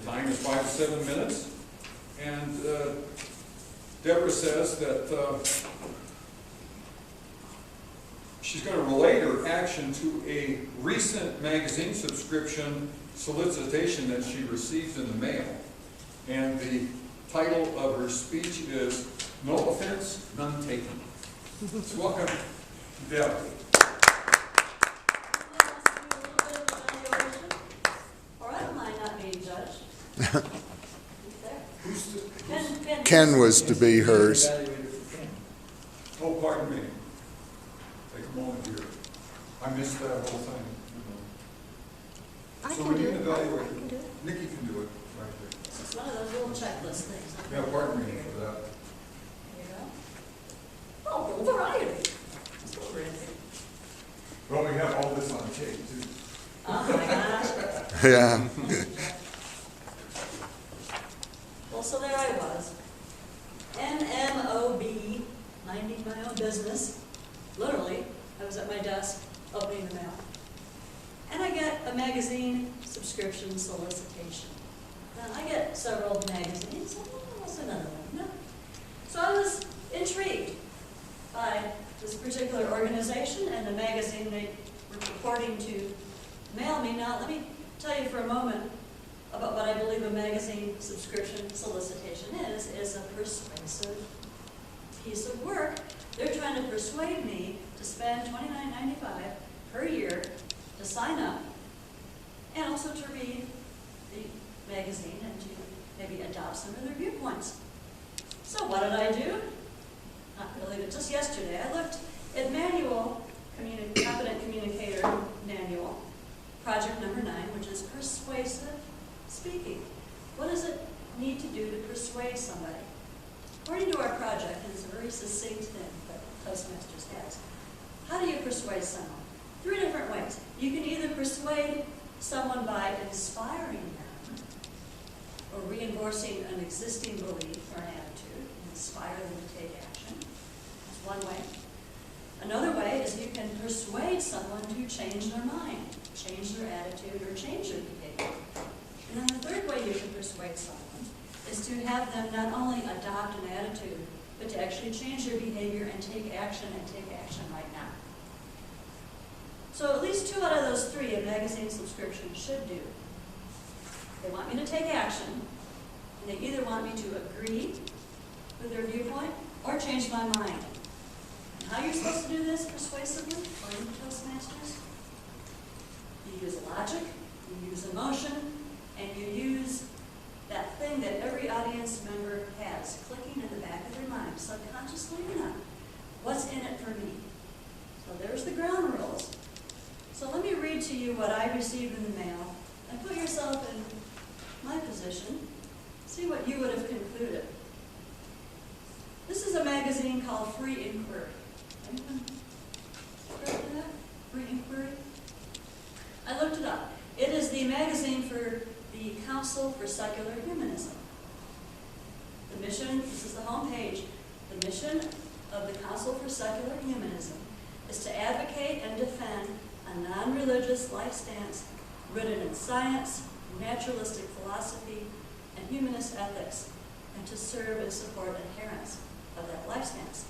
The time is 5 to 7 minutes. And Deborah says that she's going to relate her action to a recent magazine subscription solicitation that she received in the mail. And the title of her speech is, "No Offense, None Taken." So welcome, Deborah. Or I don't mind not being judged. Ken was to be hers. Oh, pardon me. Take a moment here. I missed that whole thing. I So can we do need it. an evaluator. I can do it. Nikki can do it right It's one of those little checklist things. there. Yeah, pardon me for that. There you go. Oh, little variety. It's a little variety. Well, we have all this on tape too. Oh my gosh. Yeah. Well, so there I was. NMOB, minding my own business. Literally, I was at my desk opening the mail. And I get a magazine subscription solicitation. Now, I get several magazines. What's another one? No. So I was intrigued by this particular organization and the magazine they were purporting to mail me. Now, let me tell you for a moment about what I believe a magazine subscription solicitation is a persuasive piece of work. They're trying to persuade me to spend $29.95 per year to sign up and also to read the magazine and to maybe adopt some of their viewpoints. So what did I do? Not really, but just yesterday I looked at Competent Communicator Manual, project number 9, which is persuasive speaking. What does it need to do to persuade somebody? According to our project, and it's a very succinct thing that Toastmasters has, how do you persuade someone? 3 different ways. You can either persuade someone by inspiring them or reinforcing an existing belief or an attitude and inspire them to take action. That's one way. Another way is you can persuade someone to change their mind, change their attitude, or change their behavior. And then the third way you can persuade someone is to have them not only adopt an attitude, but to actually change their behavior and take action right now. So at least 2 out of those 3 a magazine subscription should do. They want me to take action, and they either want me to agree with their viewpoint or change my mind. And how you're supposed to do this persuasively, according to Toastmasters? You use logic, you use emotion, and you use that thing that every audience member has, clicking in the back of their mind, subconsciously or not. What's in it for me? So there's the ground rules. So let me read to you what I received in the mail, and put yourself in my position. See what you would have concluded. This is a magazine called Free Inquiry. Anyone heard of that? Free Inquiry? I looked it up. It is the magazine for the Council for Secular Humanism. The mission, this is the homepage, the mission of the Council for Secular Humanism is to advocate and defend a non-religious life stance rooted in science, naturalistic philosophy, and humanist ethics, and to serve and support adherents of that life stance.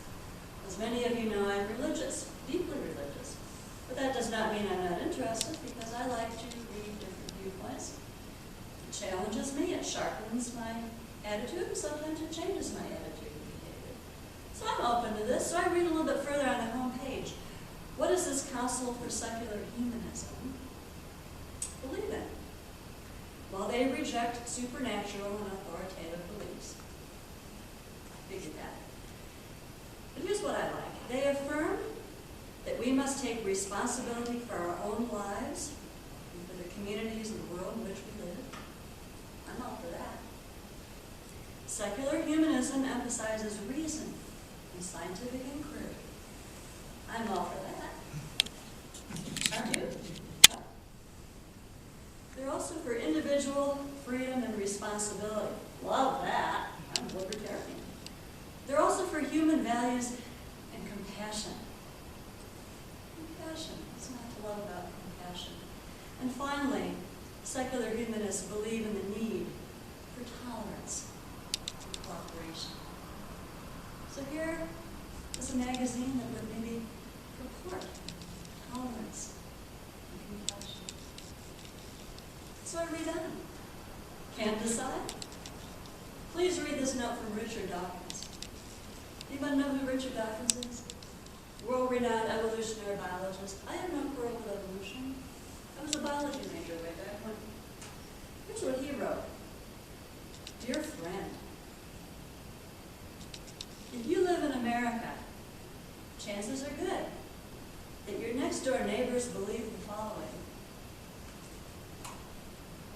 As many of you know, I'm religious, deeply religious, but that does not mean I'm not interested, because I like to read different viewpoints. It challenges me, it sharpens my attitude, and sometimes it changes my attitude and behavior. So I'm open to this, so I read a little bit further on the home page. What does this Council for Secular Humanism believe in? Well, they reject supernatural and authoritative beliefs. Figured that. But here's what I like. They affirm that we must take responsibility for our own lives and for the communities and the world in which we live. I'm all for that. Secular humanism emphasizes reason and scientific inquiry. I'm all for that. Aren't you? They're also for individual freedom and responsibility. Love that. I'm libertarian. They're also for human values and compassion. Compassion. What's not to love about compassion? And finally, secular humanists believe in the need Can't decide? Please read this note from Richard Dawkins. Anybody know who Richard Dawkins is? World-renowned evolutionary biologist. I have no quarrel with evolution. I was a biology major way back when. Here's what he wrote. Dear friend, if you live in America, chances are good that your next-door neighbors believe the following.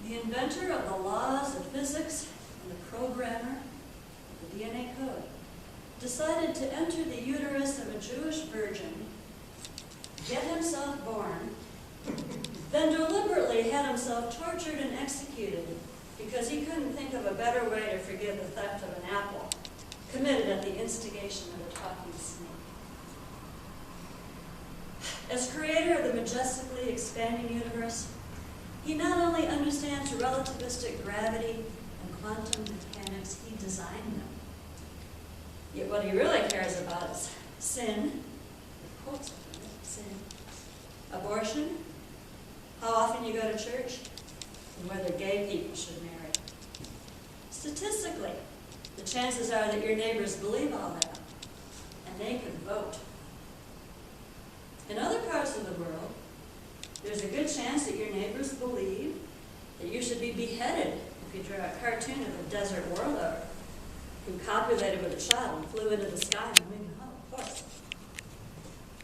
The inventor of the laws of physics and the programmer of the DNA code decided to enter the uterus of a Jewish virgin, get himself born, then deliberately had himself tortured and executed because he couldn't think of a better way to forgive the theft of an apple committed at the instigation of a talking snake. As creator of the majestically expanding universe, he not only understands relativistic gravity and quantum mechanics, he designed them. Yet what he really cares about is sin, with quotes from it, sin, abortion, how often you go to church, and whether gay people should marry. Statistically, the chances are that your neighbors believe all that, and they can vote. In other parts of the world, there's a good chance that your neighbors believe that you should be beheaded if you draw a cartoon of a desert warlord who copulated with a child and flew into the sky and winged home, of course.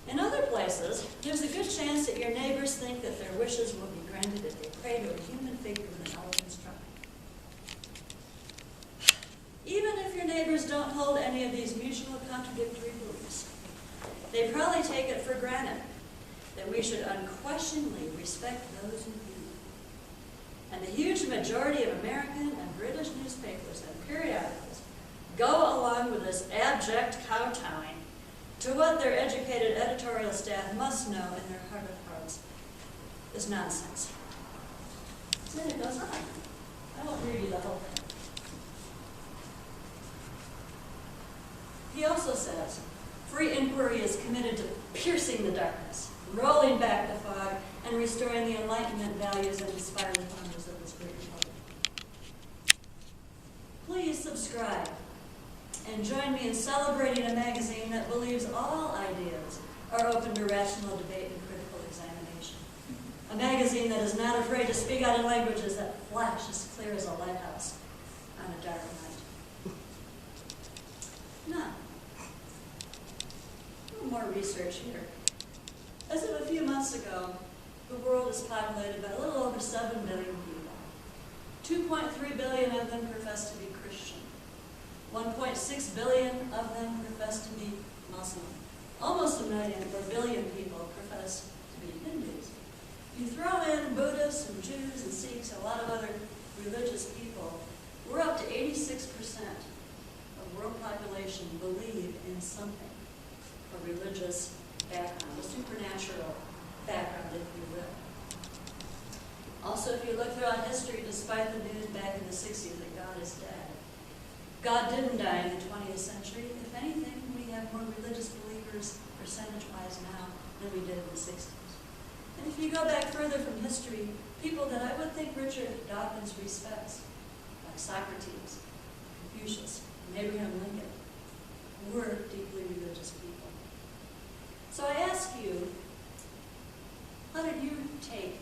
In other places, there's a good chance that your neighbors think that their wishes will be granted if they pray to a human figure with an elephant's trunk. Even if your neighbors don't hold any of these mutual contradictory beliefs, they probably take it for granted that we should unquestionably respect those who do. And the huge majority of American and British newspapers and periodicals go along with this abject kowtowing to what their educated editorial staff must know in their heart of hearts is nonsense. Then it goes on. I won't read you the whole thing. He also says, free inquiry is committed to piercing the darkness, rolling back the fog, and restoring the Enlightenment values and inspiring founders of this great republic. Please subscribe and join me in celebrating a magazine that believes all ideas are open to rational debate and critical examination. A magazine that is not afraid to speak out in languages that flash as clear as a lighthouse on a dark night. Now, a little more research here. As of a few months ago, the world is populated by a little over 7 billion people. 2.3 billion of them profess to be Christian. 1.6 billion of them profess to be Muslim. Almost a billion people profess to be Hindus. You throw in Buddhists and Jews and Sikhs, a lot of other religious people, we're up to 86% of world population believe in something, a religious background, a supernatural background, if you will. Also, if you look throughout history, despite the news back in the 60s that God is dead, God didn't die in the 20th century. If anything, we have more religious believers percentage-wise now than we did in the 60s. And if you go back further from history, people that I would think Richard Dawkins respects, like Socrates, Confucius, and Abraham Lincoln, were deeply religious people. So I ask you, how did you take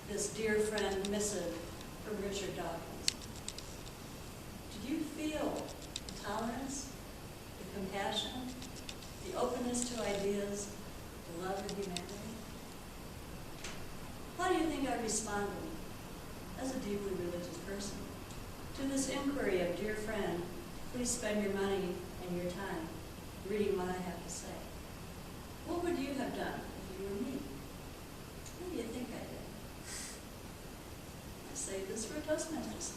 this dear friend missive from Richard Dawkins? Did you feel the tolerance, the compassion, the openness to ideas, the love of humanity? How do you think I responded as a deeply religious person to this inquiry of, dear friend, please spend your money and your time reading what I have to say? What would you have done if you were me? What do you think I did? I saved this for Toastmasters.